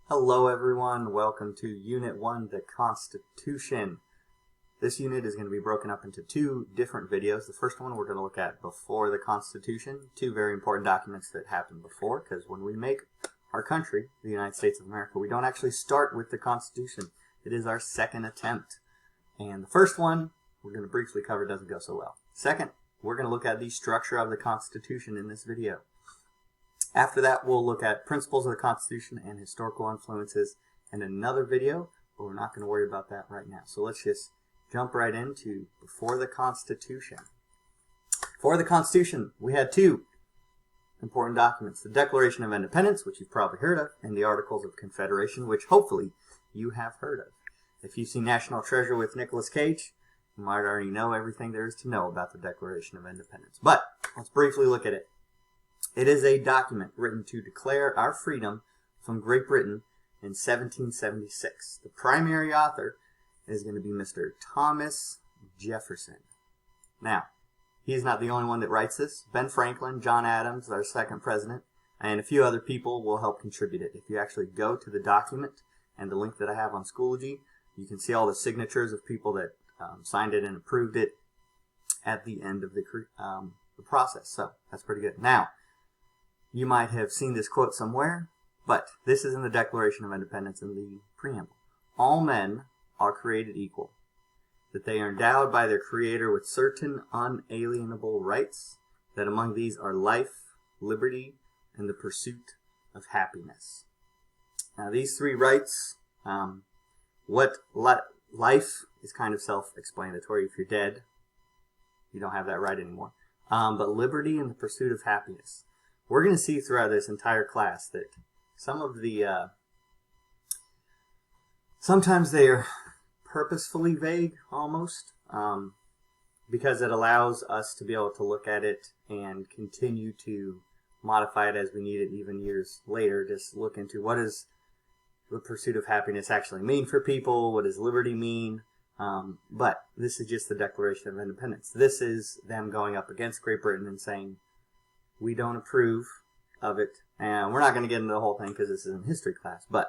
Hello everyone, welcome to Unit 1, the Constitution. This unit is going to be broken up into two different videos. The first one we're going to look at before the Constitution, two very important documents that happened before, because when we make our country, the United States of America, we don't actually start with the Constitution. It is our second attempt. And the first one we're going to briefly cover doesn't go so well. Second, we're going to look at the structure of the Constitution in this video. After that, we'll look at principles of the Constitution and historical influences in another video, but we're not going to worry about that right now. So let's just jump right into before the Constitution. Before the Constitution, we had two important documents: the Declaration of Independence, which you've probably heard of, and the Articles of Confederation, which hopefully you have heard of. If you've seen National Treasure with Nicolas Cage, you might already know everything there is to know about the Declaration of Independence. But let's briefly look at it. It is a document written to declare our freedom from Great Britain in 1776. The primary author is going to be Mr. Thomas Jefferson. Now, he's not the only one that writes this. Ben Franklin, John Adams, our second president, and a few other people will help contribute it. If you actually go to the document and the link that I have on Schoology, you can see all the signatures of people that signed it and approved it at the end of the process. So that's pretty good. Now, you might have seen this quote somewhere, but this is in the Declaration of Independence in the preamble. All men are created equal, that they are endowed by their Creator with certain unalienable rights, that among these are life, liberty, and the pursuit of happiness. Now, these three rights, life is kind of self-explanatory. If you're dead, you don't have that right anymore. But liberty and the pursuit of happiness. We're going to see throughout this entire class that some of the, sometimes they are purposefully vague almost, because it allows us to be able to look at it and continue to modify it as we need it even years later. Just look into what does the pursuit of happiness actually mean for people, what does liberty mean, but this is just the Declaration of Independence. This is them going up against Great Britain and saying, we don't approve of it, and we're not going to get into the whole thing because this is in history class, but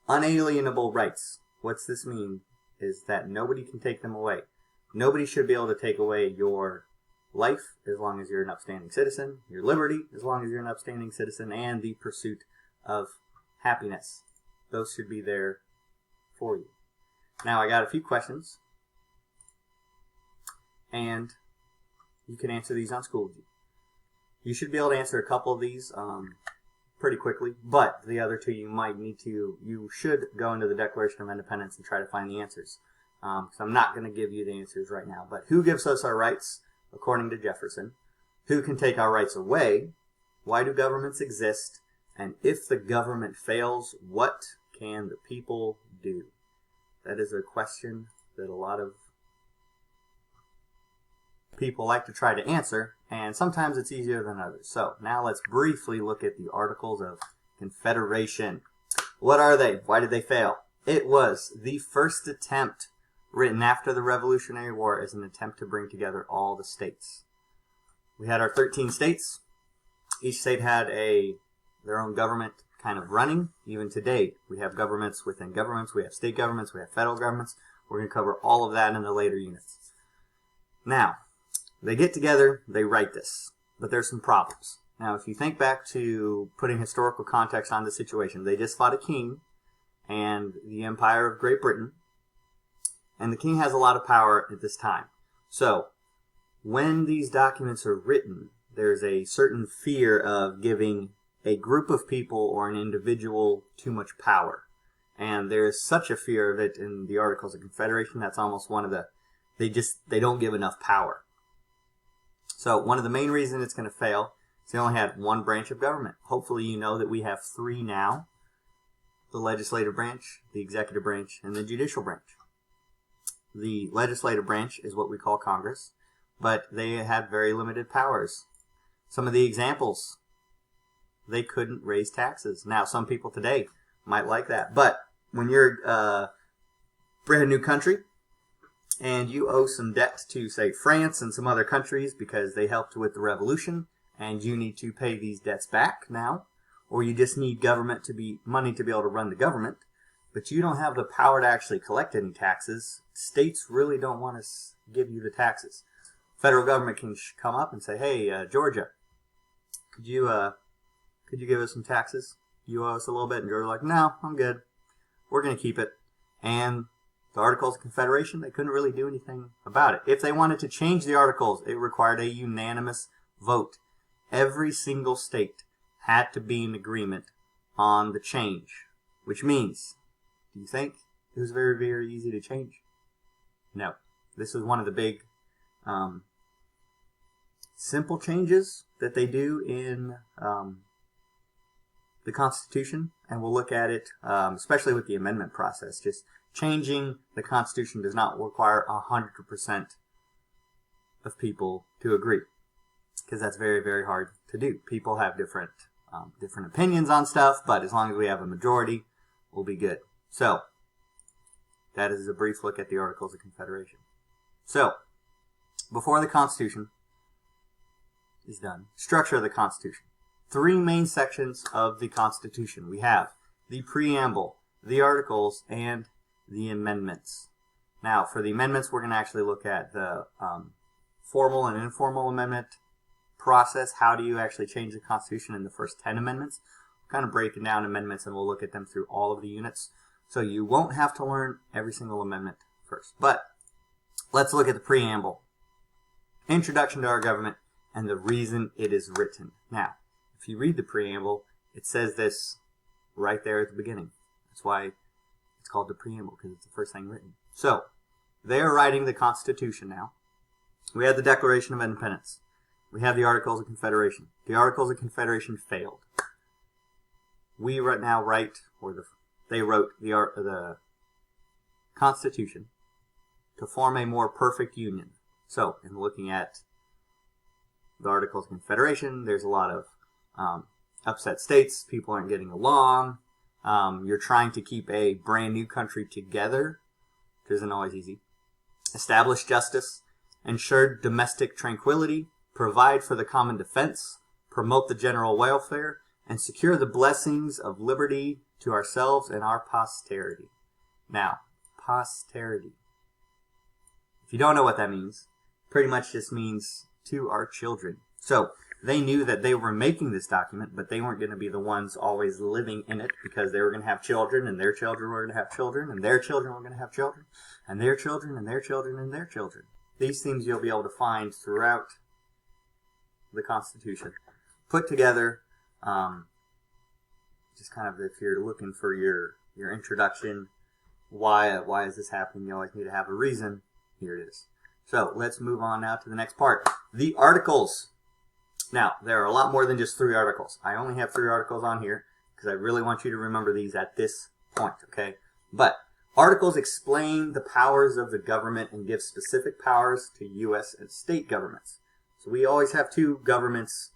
unalienable rights. What's this mean is that nobody can take them away. Nobody should be able to take away your life as long as you're an upstanding citizen, your liberty as long as you're an upstanding citizen, and the pursuit of happiness. Those should be there for you. Now, I got a few questions, and you can answer these on Schoology. You should be able to answer a couple of these pretty quickly, but the other two you should go into the Declaration of Independence and try to find the answers. So I'm not going to give you the answers right now. But who gives us our rights, according to Jefferson? Who can take our rights away? Why do governments exist? And if the government fails, what can the people do? That is a question that a lot of people like to try to answer, and sometimes it's easier than others. So now let's briefly look at the Articles of Confederation. What are they? Why did they fail? It was the first attempt written after the Revolutionary War as an attempt to bring together all the states. We had our 13 states. Each state had their own government kind of running. Even today, we have governments within governments. We have state governments. We have federal governments. We're going to cover all of that in the later units. Now, they get together, they write this, but there's some problems. Now, if you think back to putting historical context on the situation, they just fought a king and the Empire of Great Britain, and the king has a lot of power at this time. So, when these documents are written, there's a certain fear of giving a group of people or an individual too much power. And there's such a fear of it in the Articles of Confederation, that's almost one of the, they don't give enough power. So one of the main reasons it's going to fail is they only had one branch of government. Hopefully you know that we have three now: the legislative branch, the executive branch, and the judicial branch. The legislative branch is what we call Congress, but they had very limited powers. Some of the examples: they couldn't raise taxes. Now, some people today might like that, but when you're a brand new country, and you owe some debt to, say, France and some other countries because they helped with the revolution, and you need to pay these debts back now, or you just need government to be money to be able to run the government, but you don't have the power to actually collect any taxes, states really don't want to give you the taxes. Federal government can come up and say, hey, Georgia, could you give us some taxes? You owe us a little bit. And Georgia's like, no, I'm good. We're going to keep it. And the Articles of Confederation, they couldn't really do anything about it. If they wanted to change the Articles, it required a unanimous vote. Every single state had to be in agreement on the change, which means, do you think it was very, very easy to change? No. This is one of the big simple changes that they do in the Constitution, and we'll look at it, especially with the amendment process. Just changing the Constitution does not require 100% of people to agree, because that's very, very hard to do. People have different opinions on stuff, but as long as we have a majority, we'll be good. So, that is a brief look at the Articles of Confederation. So, before the Constitution is done, structure of the Constitution. 3 main sections of the Constitution. We have the preamble, the articles, and the amendments. Now, for the amendments, we're going to actually look at the formal and informal amendment process. How do you actually change the Constitution in the first 10 amendments? We're kind of breaking down amendments, and we'll look at them through all of the units. So you won't have to learn every single amendment first. But let's look at the preamble. Introduction to our government and the reason it is written. Now, if you read the preamble, it says this right there at the beginning. That's why it's called the preamble, because it's the first thing written. So, they are writing the Constitution now. We have the Declaration of Independence. We have the Articles of Confederation. The Articles of Confederation failed. We right now write, they wrote the Constitution to form a more perfect union. So, in looking at the Articles of Confederation, there's a lot of upset states. People aren't getting along. You're trying to keep a brand new country together, which isn't always easy. Establish justice, ensure domestic tranquility, provide for the common defense, promote the general welfare, and secure the blessings of liberty to ourselves and our posterity. Now, posterity. If you don't know what that means, pretty much just means to our children. So, they knew that they were making this document, but they weren't going to be the ones always living in it, because they were going to have children, and their children were going to have children, and their children were going to have children, and their children, and their children, and their children. These themes you'll be able to find throughout the Constitution. Put together, just kind of if you're looking for your introduction, why is this happening, you always need to have a reason. Here it is. So, let's move on now to the next part. The Articles. Now, there are a lot more than just 3 articles. I only have 3 articles on here because I really want you to remember these at this point, okay? But articles explain the powers of the government and give specific powers to U.S. and state governments. So we always have 2 governments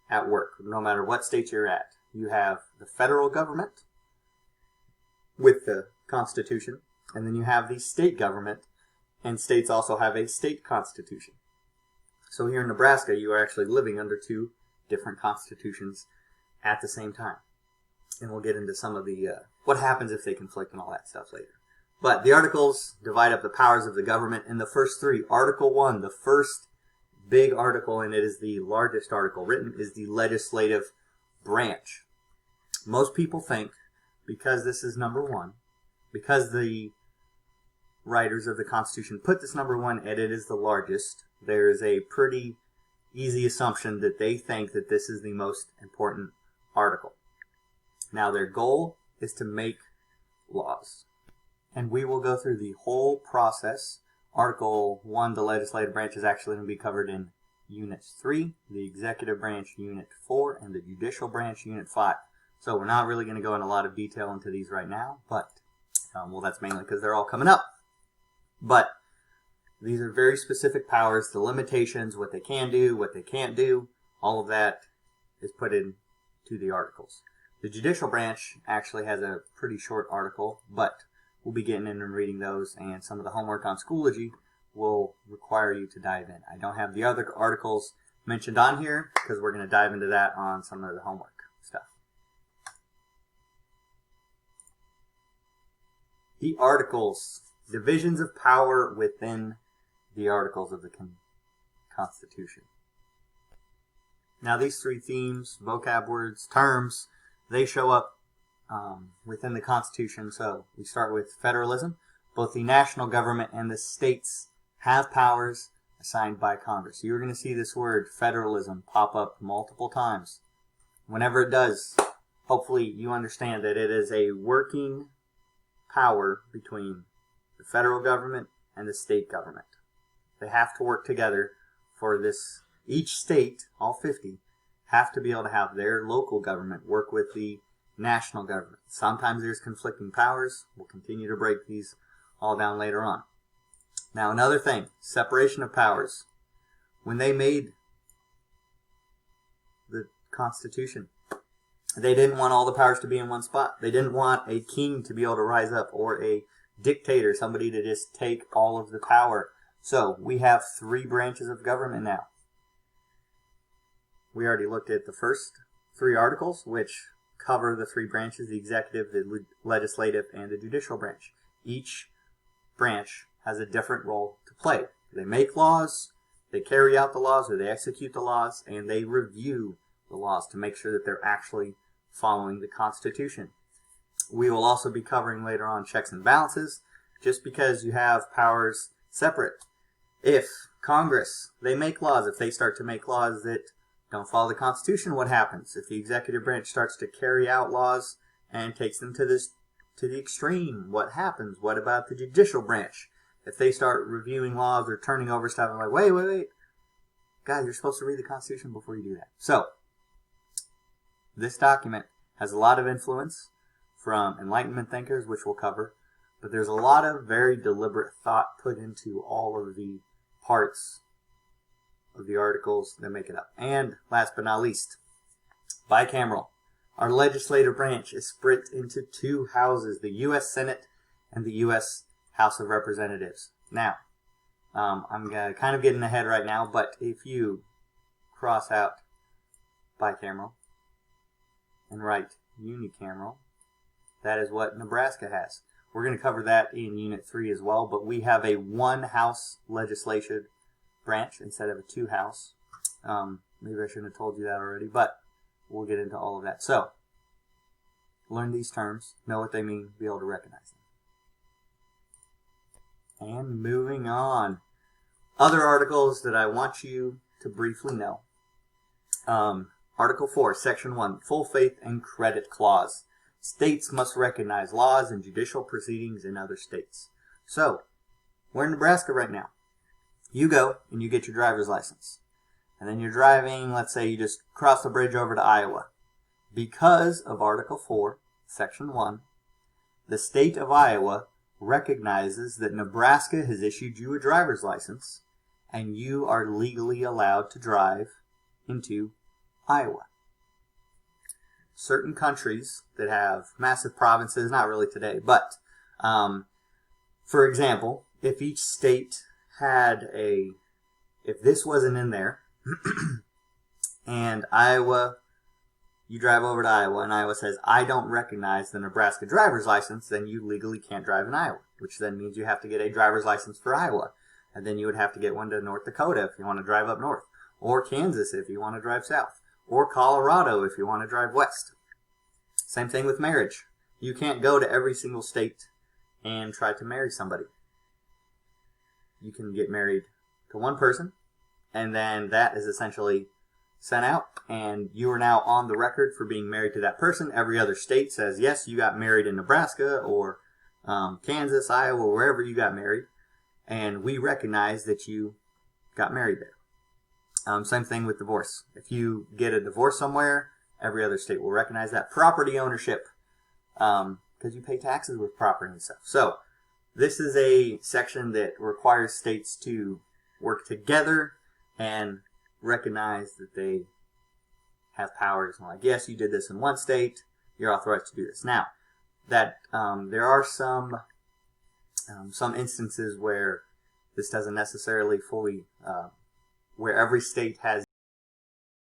at work, no matter what state you're at. You have the federal government with the Constitution, and then you have the state government, and states also have a state constitution. So here in Nebraska, you are actually living under 2 different constitutions at the same time. And we'll get into some of the, what happens if they conflict and all that stuff later. But the articles divide up the powers of the government in the first 3. Article 1, the first big article, and it is the largest article written, is the legislative branch. Most people think, because this is number 1, because the writers of the Constitution put this number 1 and it is the largest, there is a pretty easy assumption that they think that this is the most important article. Now, their goal is to make laws. And we will go through the whole process. Article 1, the legislative branch, is actually going to be covered in Unit 3, the executive branch, Unit 4, and the judicial branch, Unit 5. So we're not really going to go in a lot of detail into these right now, but, well, that's mainly because they're all coming up. But these are very specific powers, the limitations, what they can do, what they can't do, all of that is put into the articles. The judicial branch actually has a pretty short article, but we'll be getting in and reading those, and some of the homework on Schoology will require you to dive in. I don't have the other articles mentioned on here because we're going to dive into that on some of the homework stuff. The Articles. Divisions of power within the Articles of the Constitution. Now these three themes, vocab words, terms, they show up within the Constitution. So we start with federalism. Both the national government and the states have powers assigned by Congress. You're going to see this word federalism pop up multiple times. Whenever it does, hopefully you understand that it is a working power between the federal government and the state government. They have to work together for this. Each state, all 50, have to be able to have their local government work with the national government. Sometimes there's conflicting powers. We'll continue to break these all down later on. Now another thing, separation of powers. When they made the Constitution, they didn't want all the powers to be in one spot. They didn't want a king to be able to rise up, or a dictator, somebody to just take all of the power. So we have 3 branches of government now. We already looked at the first 3 articles, which cover the 3 branches, the executive, the legislative, and the judicial branch. Each branch has a different role to play. They make laws, they carry out the laws, or they execute the laws, and they review the laws to make sure that they're actually following the Constitution. We will also be covering later on checks and balances. Just because you have powers separate, if Congress, they make laws, if they start to make laws that don't follow the Constitution, what happens? If the executive branch starts to carry out laws and takes them to the extreme, what happens? What about the judicial branch? If they start reviewing laws or turning over stuff, I'm like, wait. Guys, you're supposed to read the Constitution before you do that. So, this document has a lot of influence from Enlightenment thinkers, which we'll cover, but there's a lot of very deliberate thought put into all of the parts of the articles that make it up. And last but not least, bicameral. Our legislative branch is split into 2 houses, the U.S. Senate and the U.S. House of Representatives. Now, I'm kind of getting ahead right now, but if you cross out bicameral and write unicameral, that is what Nebraska has. We're going to cover that in Unit 3 as well, but we have a 1-house legislative branch instead of a 2-house. Maybe I shouldn't have told you that already, but we'll get into all of that. So, learn these terms, know what they mean, be able to recognize them. And moving on. Other articles that I want you to briefly know. Article 4, Section 1, Full Faith and Credit Clause. States must recognize laws and judicial proceedings in other states. So, we're in Nebraska right now. You go and you get your driver's license. And then you're driving, let's say you just cross the bridge over to Iowa. Because of Article 4, Section 1, the state of Iowa recognizes that Nebraska has issued you a driver's license and you are legally allowed to drive into Iowa. Certain countries that have massive provinces, not really today, but for example, if each state had if this wasn't in there, and Iowa, you drive over to Iowa and Iowa says, I don't recognize the Nebraska driver's license, then you legally can't drive in Iowa, which then means you have to get a driver's license for Iowa. And then you would have to get one to North Dakota if you want to drive up north, or Kansas if you want to drive south, or Colorado if you want to drive west. Same thing with marriage. You can't go to every single state and try to marry somebody. You can get married to one person, and then that is essentially sent out, and you are now on the record for being married to that person. Every other state says, yes, you got married in Nebraska or Kansas, Iowa, wherever you got married, and we recognize that you got married there. Same thing with divorce. If you get a divorce somewhere, every other state will recognize that. Property ownership, because you pay taxes with property and stuff. So this is a section that requires states to work together and recognize that they have powers. And like, yes, you did this in one state, you're authorized to do this. Now, that there are some instances where this doesn't necessarily fully, where every state has